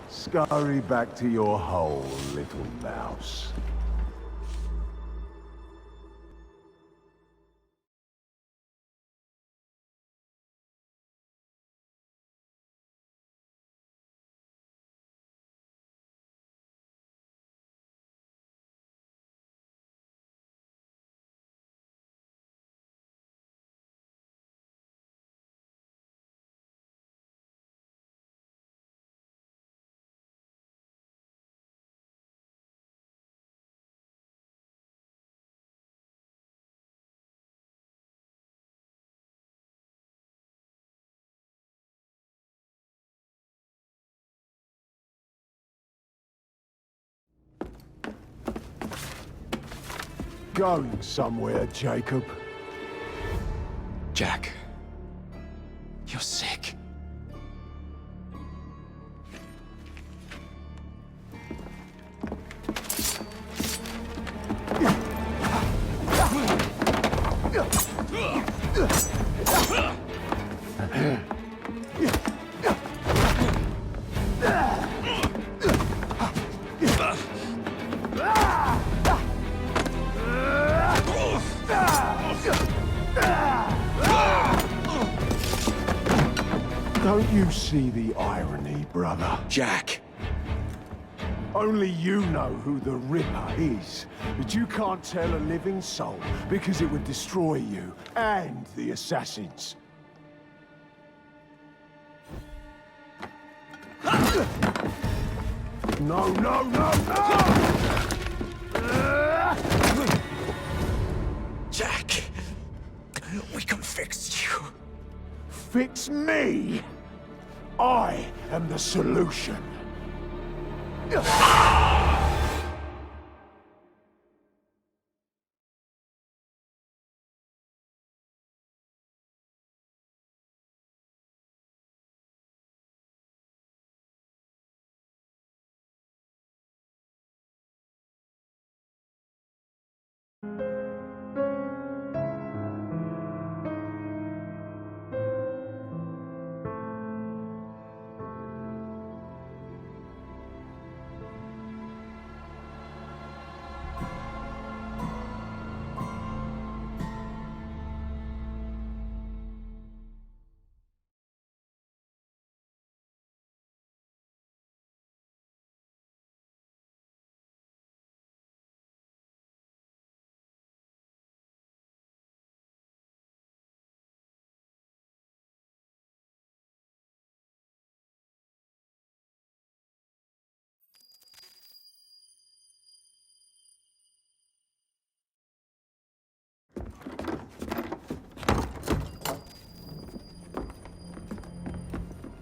Scurry back to your hole, little mouse. Going somewhere, Jacob? Jack, you're sick. Don't you see the irony, brother? Jack! Only you know who the Ripper is, but you can't tell a living soul because it would destroy you and the assassins. No, no, no, no! Jack! We can fix you. Fix me? I am the solution.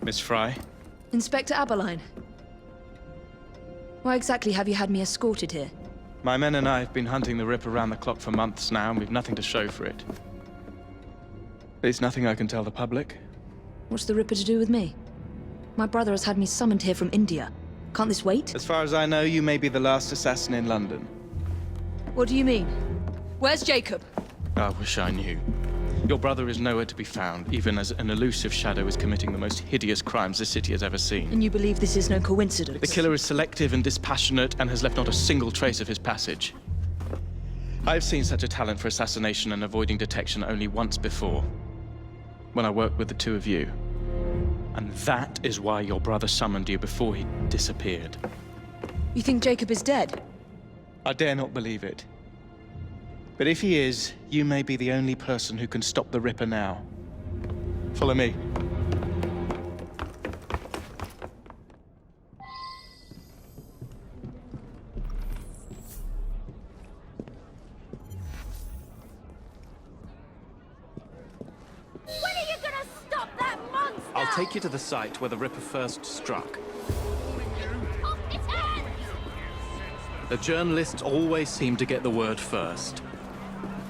Miss Fry? Inspector Abberline. Why exactly have you had me escorted here? My men and I have been hunting the Ripper around the clock for months now, and we've nothing to show for it. There's nothing I can tell the public. What's the Ripper to do with me? My brother has had me summoned here from India. Can't this wait? As far as I know, you may be the last assassin in London. What do you mean? Where's Jacob? I wish I knew. Your brother is nowhere to be found, even as an elusive shadow is committing the most hideous crimes the city has ever seen. And you believe this is no coincidence? The killer is selective and dispassionate and has left not a single trace of his passage. I've seen such a talent for assassination and avoiding detection only once before. when I worked with the two of you. And that is why your brother summoned you before he disappeared. You think Jacob is dead? I dare not believe it. But if he is, you may be the only person who can stop the Ripper now. Follow me. When are you gonna stop that monster? I'll take you to the site where the Ripper first struck. Off its hands! The journalists always seem to get the word first.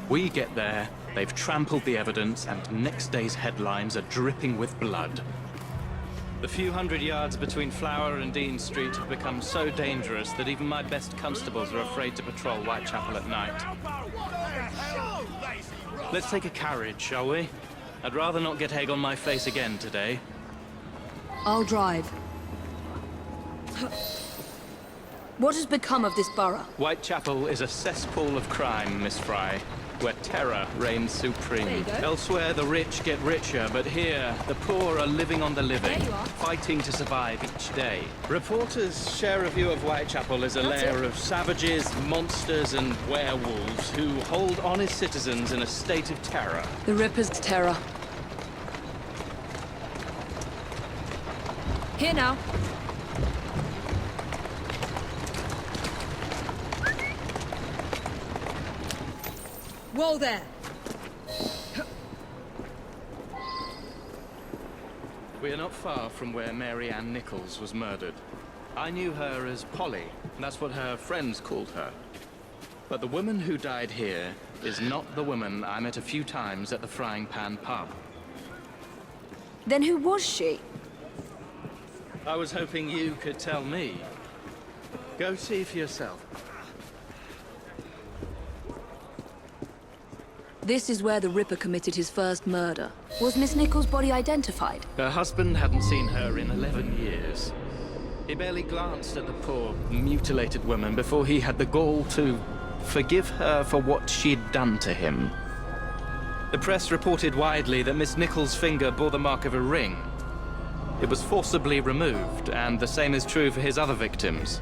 We get there, they've trampled the evidence, and next day's headlines are dripping with blood. The few hundred yards between Flower and Dean Street have become so dangerous that even my best constables are afraid to patrol Whitechapel at night. Let's take a carriage, shall we? I'd rather not get egg on my face again today. I'll drive. What has become of this borough? Whitechapel is a cesspool of crime, Miss Fry, where terror reigns supreme. There you go. Elsewhere, the rich get richer, but here, the poor are living on the living, There you are. fighting to survive each day. Reporters share a view of Whitechapel as a That's lair it. of savages, monsters, and werewolves who hold honest citizens in a state of terror. The Ripper's terror. Here now. Whoa there! We are not far from where Mary Ann Nichols was murdered. I knew her as Polly. That's what her friends called her. But the woman who died here is not the woman I met a few times at the Frying Pan pub. Then who was she? I was hoping you could tell me. Go see for yourself. This is where the Ripper committed his first murder. Was Miss Nichols' body identified? Her husband hadn't seen her in 11 years. He barely glanced at the poor, mutilated woman before he had the gall to forgive her for what she'd done to him. The press reported widely that Miss Nichols' finger bore the mark of a ring. It was forcibly removed, and the same is true for his other victims.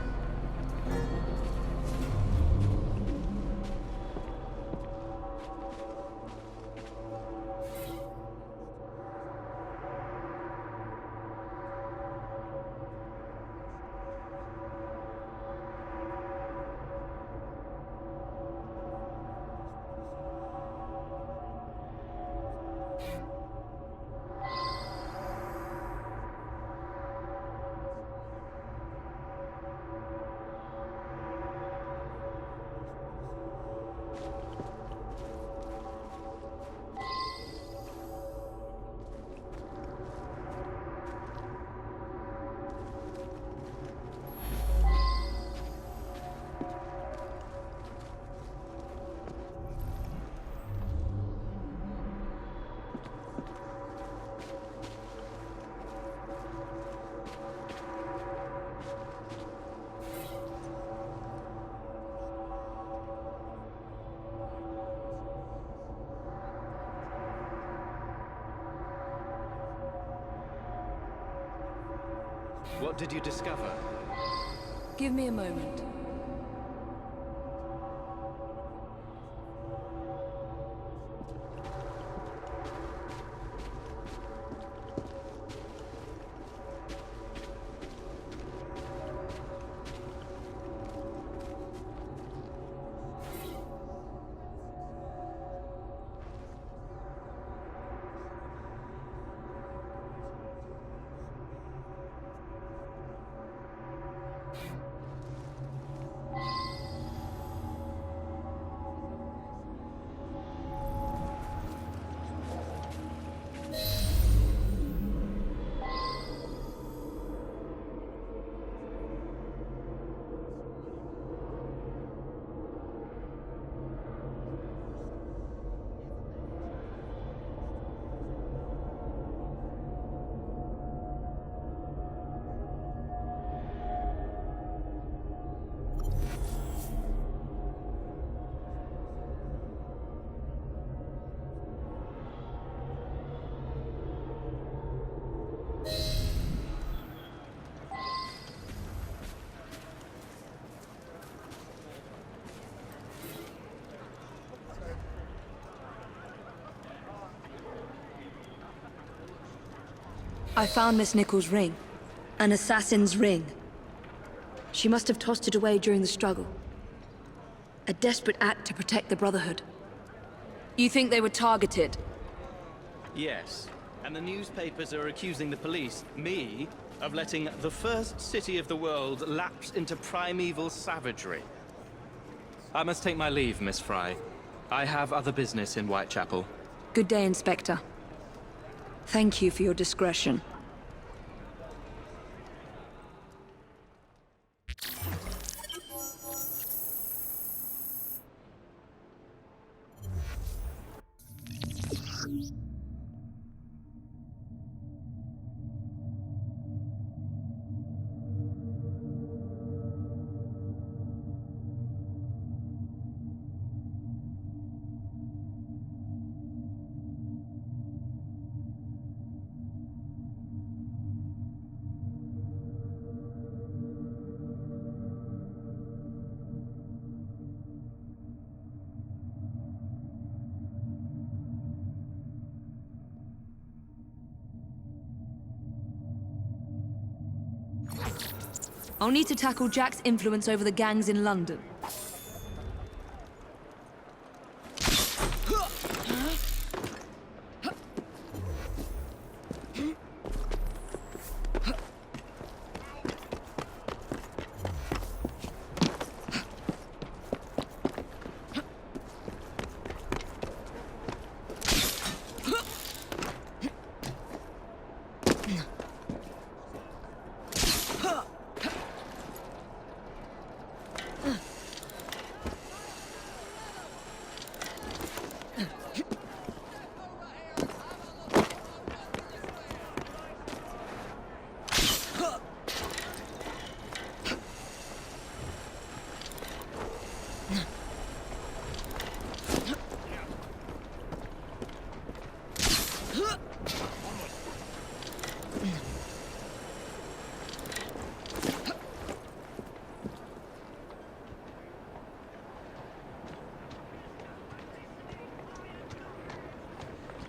What did you discover? Give me a moment. I found Miss Nichols' ring. An assassin's ring. She must have tossed it away during the struggle. A desperate act to protect the Brotherhood. You think they were targeted? Yes. And the newspapers are accusing the police, me, of letting the first city of the world lapse into primeval savagery. I must take my leave, Miss Fry. I have other business in Whitechapel. Good day, Inspector. Thank you for your discretion. I'll need to tackle Jack's influence over the gangs in London.